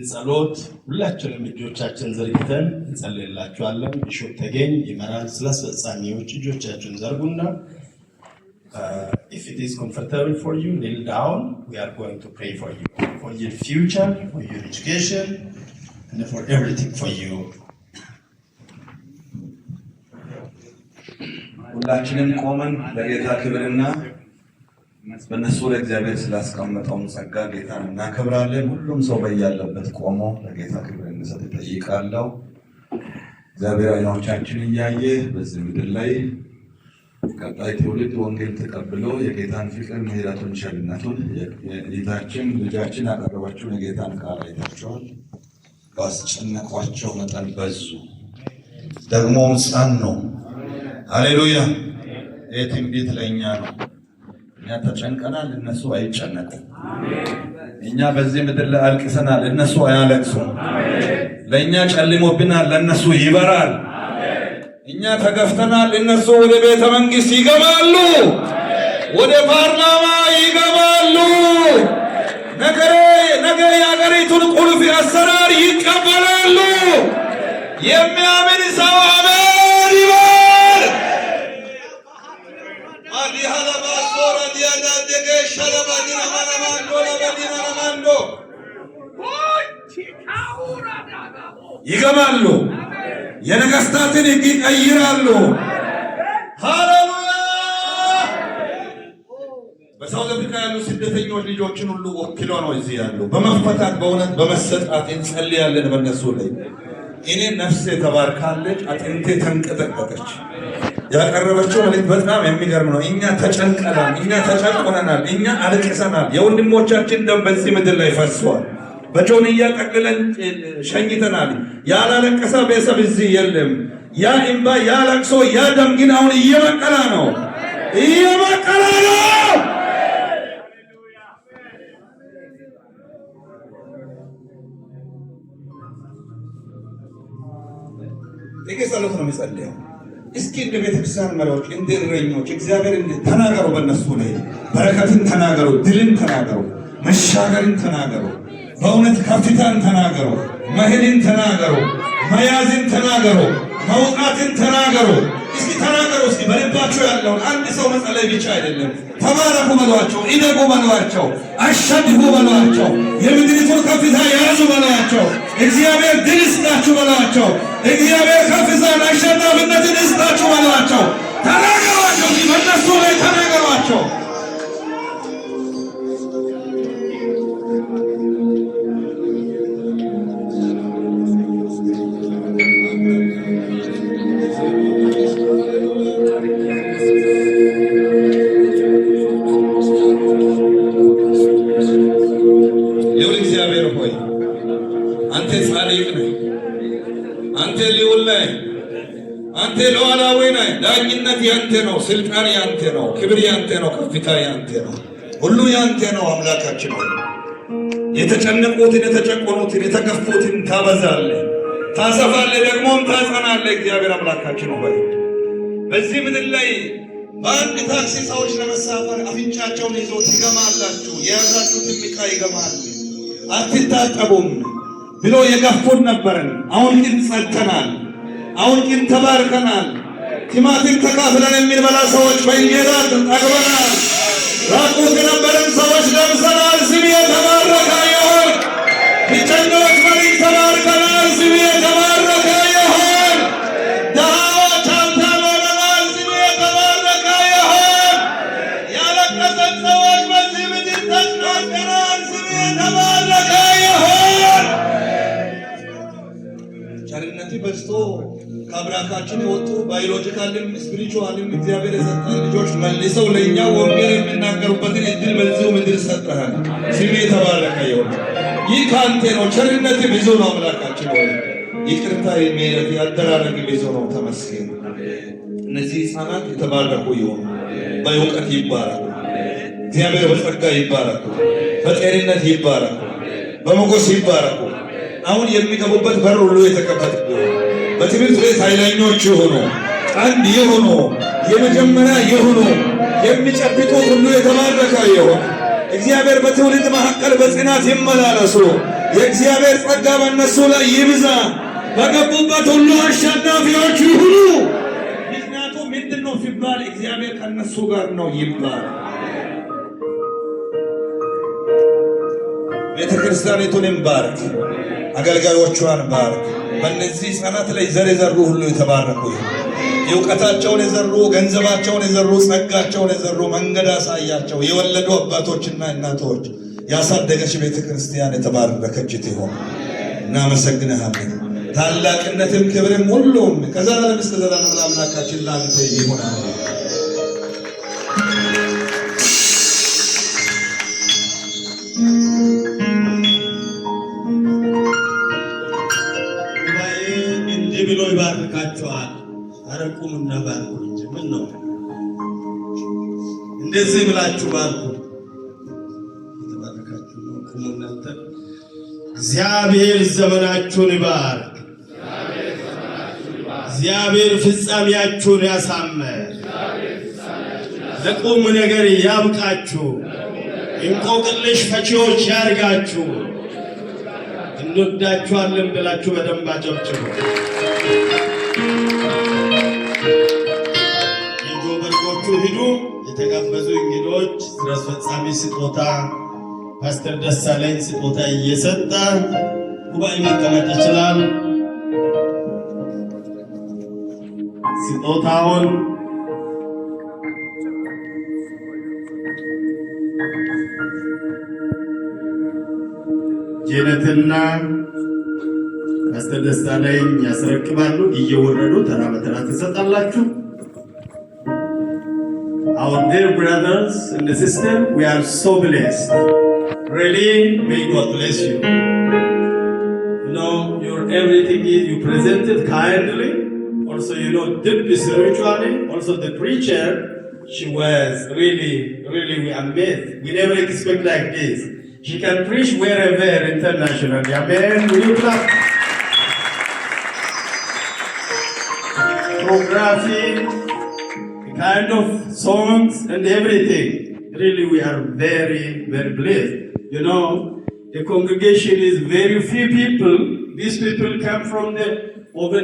ጸሎት ሁላችንም እጆቻችን ዘርግተን እንጸልይላችኋለን። ቢሾፕ ተገኝ ይመራል። ስላስፈጻሚዎች እጆቻችሁን ዘርጉና if it is comfortable for you, kneel down. We are going to pray for you, for your future, for your education, and for everything for you. ሁላችንም ቆመን ለጌታ ክብርና በእነሱ ለእግዚአብሔር ስላስቀመጠው ጸጋ ጌታን እናከብራለን። ሁሉም ሰው በያለበት ቆሞ ለጌታ ክብር እንሰጥ እጠይቃለሁ። እግዚአብሔር አይኖቻችን እያየ በዚህ ምድር ላይ ቀጣይ ትውልድ ወንጌል ተቀብሎ የጌታን ፍቅር፣ ምሕረቱን፣ ቸርነቱን የጌታችን ልጃችን ያቀረበችውን የጌታን ቃል አይታችኋል። ባስጨነቋቸው መጠን በዙ፣ ደግሞም ጸኑ። ሃሌሉያ! ይህ ትንቢት ለእኛ ነው። እኛ ተጨንቀናል፣ እነሱ አይጨነቁም። እኛ በዚህ ምድር ላይ አልቅሰናል፣ እነሱ አያለቅሱም። ለእኛ ጨልሞብናል፣ ለእነሱ ይበራል። እኛ ተገፍተናል፣ እነሱ ወደ ቤተ መንግስት ይገባሉ፣ ወደ ፓርላማ ይገባሉ። ነገ የአገሪቱን ቁልፍ አሰራር ይቀበላሉ። የሚያምን ሰው አሜን ይበል። ይገባሉ፣ የነገስታትን ሕግ ይቀይራሉ። ሃሌሉያ! በሳውዝ አፍሪካ ያሉ ስደተኞች ልጆችን ሁሉ ወክሎ ነው እዚህ ያሉ። በመፈታት በእውነት በመሰጣት እንጸልያለን በእነሱ ላይ። እኔ ነፍሴ ተባርካለች፣ አጥንቴ ተንቀጠቀጠች። ያቀረበችው መልእክት በጣም የሚገርም ነው። እኛ ተጨንቀናል፣ እኛ ተጨንቆናል፣ እኛ አልቅሰናል። የወንድሞቻችን ደም በዚህ ምድር ላይ ፈሷል። በጆንያ ጠቅልለን ሸኝተናል። ያላለቀሰ ቤተሰብ እዚህ የለም። ያ እንባ፣ ያ ለቅሶ፣ ያ ደም ግን አሁን እየበቀለ ነው፣ እየበቀለ ነው። ጥቂት ጸሎት ነው የሚጸልየው። እስኪ እንደ ቤተክርስቲያን መሪዎች፣ እንደ እረኞች እግዚአብሔር ተናገሩ። በእነሱ ላይ በረከትን ተናገሩ፣ ድልን ተናገሩ፣ መሻገርን ተናገሩ፣ በእውነት ከፍታን ተናገሩ፣ መሄድን ተናገሩ፣ መያዝን ተናገሩ፣ መውጣትን ተናገሩ። እስኪ ተናገሩ። እስኪ በልባቸው ያለውን አንድ ሰው መጸለይ ብቻ አይደለም። ተባረኩ በሏቸው፣ ኢደጉ በሏቸው፣ አሸንፉ በሏቸው፣ የምድሪቱን ከፍታ ያዙ በሏቸው፣ እግዚአብሔር ድል ይስጣችሁ በሏቸው፣ እግዚአብሔር ከፍታን አሸናፊነትን ይስጣችሁ በሏቸው። ተናገሯቸው፣ በእነሱ ላይ ተናገሯቸው። አንተ ሉዓላዊ ነህ። ዳኝነት ያንተ ነው፣ ስልጣን ያንተ ነው፣ ክብር ያንተ ነው፣ ከፍታ ያንተ ነው፣ ሁሉ ያንተ ነው። አምላካችን ሆይ የተጨነቁትን፣ የተጨቆኑትን፣ የተገፉትን ታበዛለህ፣ ታሰፋለህ፣ ደግሞም ታጸናለህ። እግዚአብሔር አምላካችን ሆይ በዚህ ምድር ላይ በአንድ ታክሲ ሰዎች ለመሳፈር አፍንጫቸውን ይዞ ትገማላችሁ፣ የያዛችሁትን ዕቃ ይገማል፣ አትታጠቡም ብሎ የገፉን ነበርን። አሁን ግን ጸድተናል፣ አሁን ግን ተባርከናል። ቲማቲም ተካፍለን የሚበላ ሰዎች በእንጀራ ጠግበናል። ራቁት የነበረን ሰዎች ለብሰናል። ስም የተባረከ ይሁን። ብቸኞች መሪት ተባርከናል። ስም የተባረከ ይሁን። ድሃዎች ሀብታም ሆነናል። ስም የተባረከ ይሁን። ያለቀሰን ሰዎች በዚህ ምድር ተጽናንተናል። ስም የተባረከ ይሁን። ቸርነት በዝቶ ከአብራካችን የወጡ ባዮሎጂካልም ስፒሪቹዋልም እግዚአብሔር የሰጠን ልጆች መልሰው ለእኛ ወንጌል የሚናገሩበትን እድል በዚሁ ምድር ሰጠሃል። ስሜ የተባረከ ይሁን። ይህ ከአንተ ነው። ቸርነት ብዙ ነው። አምላካችን ሆይ ይቅርታ፣ ምሕረት፣ ያደራረግ ብዙ ነው። ተመስገን። እነዚህ ሕፃናት የተባረኩ ይሁኑ። በእውቀት ይባረኩ። እግዚአብሔር በጸጋ ይባረኩ። በጤንነት ይባረኩ። በሞገስ ይባረኩ። አሁን የሚገቡበት በር ሁሉ የተከፈተ በትምህርት ቤት ኃይለኞች ይሁኑ፣ ቀንድ ይሁኑ፣ የመጀመሪያ ይሁኑ። የሚጨብጡት ሁሉ የተባረከ ይሁን። እግዚአብሔር በትውልድ መካከል በጽናት ይመላለሱ። የእግዚአብሔር ጸጋ በእነሱ ላይ ይብዛ። በገቡበት ሁሉ አሸናፊዎች ይሁኑ። ምክንያቱም ምንድነው ሲባል እግዚአብሔር ከነሱ ጋር ነው ይባል። ቤተክርስቲያኒቱንም ባርክ፣ አገልጋዮቿን ባርክ። በእነዚህ ሕፃናት ላይ ዘር የዘሩ ሁሉ የተባረኩ ይሁኑ። የእውቀታቸውን የዘሩ፣ ገንዘባቸውን የዘሩ፣ ጸጋቸውን የዘሩ መንገድ አሳያቸው። የወለዱ አባቶችና እናቶች ያሳደገች ቤተክርስቲያን የተባረከች ትሁን። እናመሰግንሃለን። ታላቅነትም ክብርም ሁሉም ከዘላለም እስከ ዘላለም ለአምላካችን ላንተ ይሁን። እንዲህ ብሎ ይባርካቸዋል። አረቁምና ባርኩ እንጂ ምን ነው እንደዚህ ብላችሁ ባርኩ። የተባረካችሁ ነው። ቁሙና እግዚአብሔር ዘመናችሁን ይባርክ። እግዚአብሔር ፍጻሜያችሁን ያሳምር። ለቁም ነገር ያብቃችሁ። እንቆቅልሽ ፈቺዎች ያርጋችሁ። እንወዳችኋለን ብላችሁ በደንብ አጨብጭቡ። የጆበርጎቹ ሂዱ። የተጋበዙ እንግዶች ስራ አስፈጻሚ ስጦታ ፓስተር ደሳለኝ ስጦታ እየሰጠ ጉባኤ መቀመጥ ይችላል። ስጦታውን ጀነትና ፓስተር ደሳለኝ ያስረክባሉ። እየወረዱ ተራ በተራ ትሰጣላችሁ። Our dear brothers and sisters, we are so blessed. Really, may God bless you. You know, your everything is you presented kindly. Also, you know, deep spiritually. Also, the preacher, she was really we amazed. We never expect like this. She can preach wherever internationally. Amen. Will you clap? Choreography, kind of songs and everything. Really, we are very blessed. You know, the congregation is very few people. These people come from the over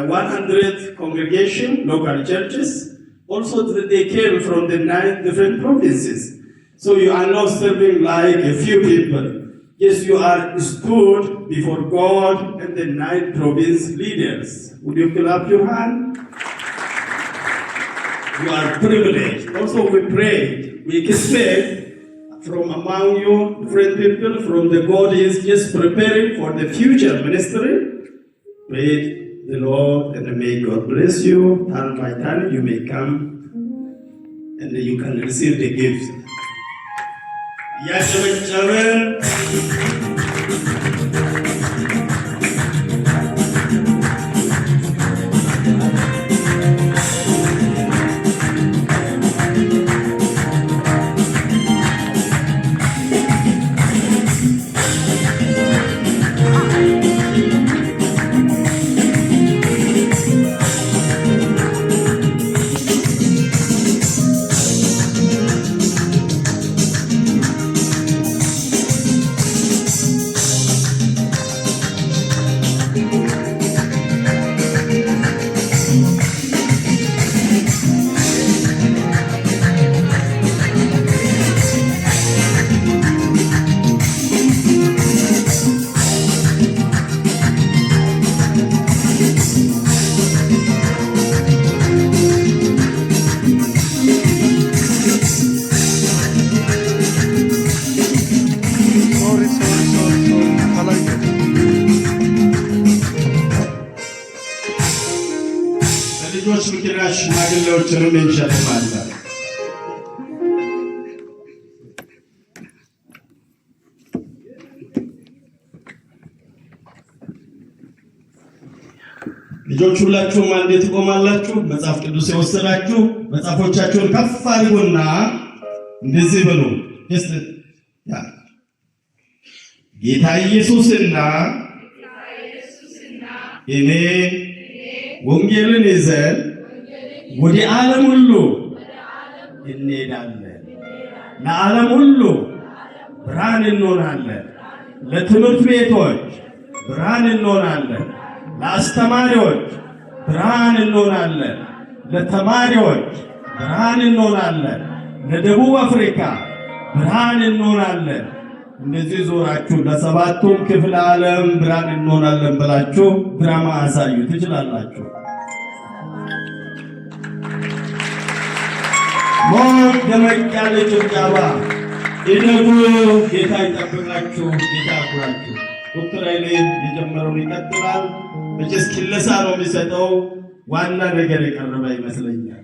100 congregation, local churches. Also, they came from the 9 different provinces. So you are not serving like a few people. Yes, you are stood before God and the 9 province leaders. Would you clap your hand? You are privileged. Also, we pray. We expect from among you, different people, from the God is just preparing for the future ministry. Pray the Lord and may God bless you. Time by time, you may come and you can receive the gift. Yes, ልጆች ምክራሽ ሽማግሌዎችንም እንሸልማለን። ልጆች ሁላችሁም አንዴ ትቆማላችሁ። መጽሐፍ ቅዱስ የወሰዳችሁ መጽሐፎቻችሁን ከፍ አድርጉና እንደዚህ በሉ። ጌታ ኢየሱስና እኔ ወንጌልን ይዘን ወደ ዓለም ሁሉ እንሄዳለን፣ ለዓለም ሁሉ ብርሃን እንሆናለን። ለትምህርት ቤቶች ብርሃን እንሆናለን። ለአስተማሪዎች ብርሃን እንሆናለን። ለተማሪዎች ብርሃን እንሆናለን። ለደቡብ አፍሪካ ብርሃን እንሆናለን። እንደዚህ ዞራችሁ ለሰባቱም ክፍለ ዓለም ብርሃን እንሆናለን ብላችሁ ድራማ አሳዩ ትችላላችሁ። ሞት ደመቅ ያለ ጭብጨባ ይደጉ። ጌታ ይጠብቃችሁ፣ ጌታ ያክብራችሁ። ዶክተር ኃይሌ የጀመረውን ይቀጥላል። መቼስ ክለሳ ነው የሚሰጠው። ዋና ነገር የቀረበ ይመስለኛል።